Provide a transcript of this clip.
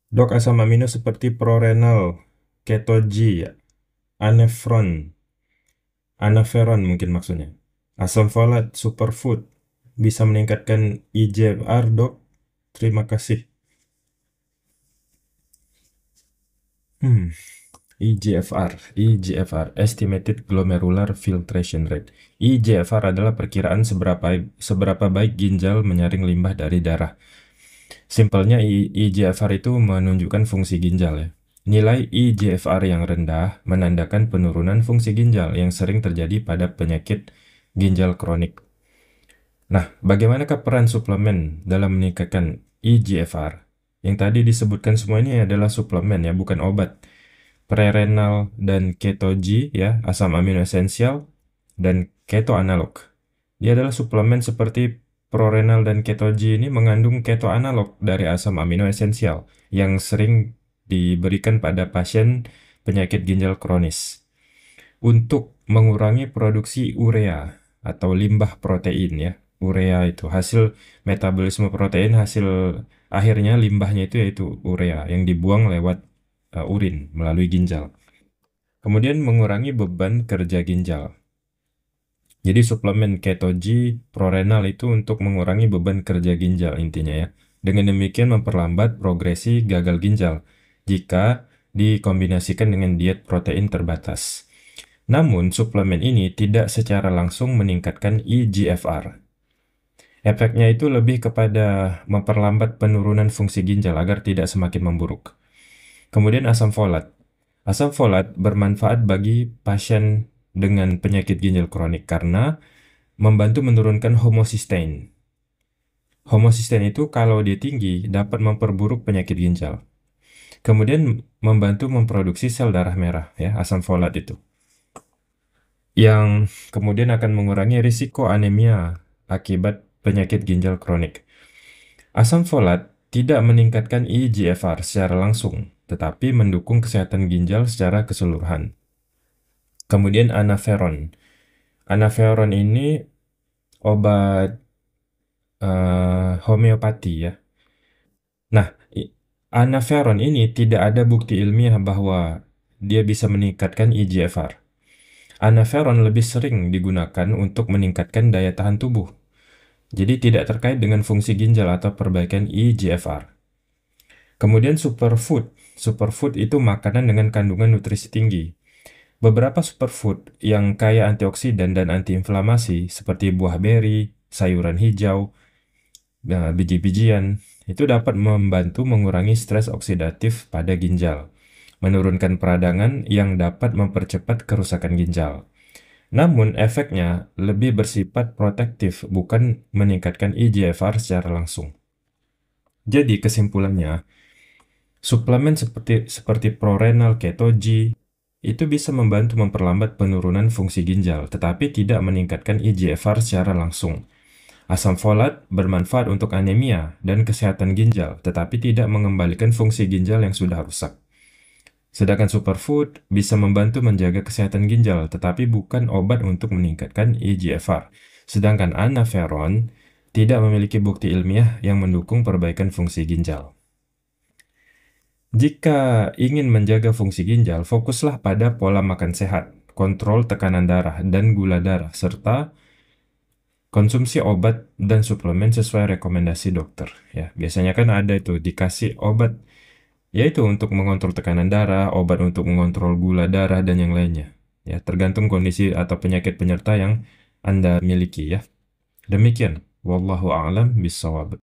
Dok, asam amino seperti prorenal, ketoji, anefron, anaferon mungkin maksudnya. Asam folat, superfood, bisa meningkatkan IGFR, dok. Terima kasih. IGFR, Estimated Glomerular Filtration Rate. IGFR adalah perkiraan seberapa baik ginjal menyaring limbah dari darah. Simpelnya IGFR itu menunjukkan fungsi ginjal ya. Nilai IGFR yang rendah menandakan penurunan fungsi ginjal yang sering terjadi pada penyakit ginjal kronik. Nah, bagaimanakah peran suplemen dalam meningkatkan IGFR? Yang tadi disebutkan semua ini adalah suplemen ya, bukan obat. Prerenal dan ketoji ya, asam amino esensial, dan keto analog. Dia adalah suplemen seperti prorenal dan ketoji ini mengandung keto analog dari asam amino esensial yang sering diberikan pada pasien penyakit ginjal kronis untuk mengurangi produksi urea atau limbah protein ya. Urea itu hasil metabolisme protein, hasil akhirnya limbahnya itu yaitu urea yang dibuang lewat urin melalui ginjal. Kemudian mengurangi beban kerja ginjal. Jadi suplemen ketoji, prorenal itu untuk mengurangi beban kerja ginjal intinya ya. Dengan demikian memperlambat progresi gagal ginjal jika dikombinasikan dengan diet protein terbatas. Namun, suplemen ini tidak secara langsung meningkatkan IGFR. Efeknya itu lebih kepada memperlambat penurunan fungsi ginjal agar tidak semakin memburuk. Kemudian asam folat. Asam folat bermanfaat bagi pasien dengan penyakit ginjal kronik karena membantu menurunkan homocysteine. Homocysteine itu kalau dia tinggi dapat memperburuk penyakit ginjal. Kemudian membantu memproduksi sel darah merah ya, asam folat itu. Yang kemudian akan mengurangi risiko anemia akibat penyakit ginjal kronik. Asam folat tidak meningkatkan IGFR secara langsung, tetapi mendukung kesehatan ginjal secara keseluruhan. Kemudian anaferon. Anaferon ini obat homeopati ya. Nah, anaferon ini tidak ada bukti ilmiah bahwa dia bisa meningkatkan IGFR. Anaferon lebih sering digunakan untuk meningkatkan daya tahan tubuh. Jadi tidak terkait dengan fungsi ginjal atau perbaikan IGFR. Kemudian superfood. Superfood itu makanan dengan kandungan nutrisi tinggi. Beberapa superfood yang kaya antioksidan dan antiinflamasi seperti buah beri, sayuran hijau, biji-bijian, itu dapat membantu mengurangi stres oksidatif pada ginjal, menurunkan peradangan yang dapat mempercepat kerusakan ginjal. Namun, efeknya lebih bersifat protektif, bukan meningkatkan IGFR secara langsung. Jadi, kesimpulannya, suplemen seperti prorenal ketoji itu bisa membantu memperlambat penurunan fungsi ginjal, tetapi tidak meningkatkan IGFR secara langsung. Asam folat bermanfaat untuk anemia dan kesehatan ginjal, tetapi tidak mengembalikan fungsi ginjal yang sudah rusak. Sedangkan superfood bisa membantu menjaga kesehatan ginjal, tetapi bukan obat untuk meningkatkan IGFR. Sedangkan anaferon tidak memiliki bukti ilmiah yang mendukung perbaikan fungsi ginjal. Jika ingin menjaga fungsi ginjal, fokuslah pada pola makan sehat, kontrol tekanan darah dan gula darah, serta konsumsi obat dan suplemen sesuai rekomendasi dokter. Ya, biasanya kan ada itu dikasih obat yaitu untuk mengontrol tekanan darah, obat untuk mengontrol gula darah, dan yang lainnya. Ya, tergantung kondisi atau penyakit penyerta yang Anda miliki ya. Demikian. Wallahu a'lam bishawab.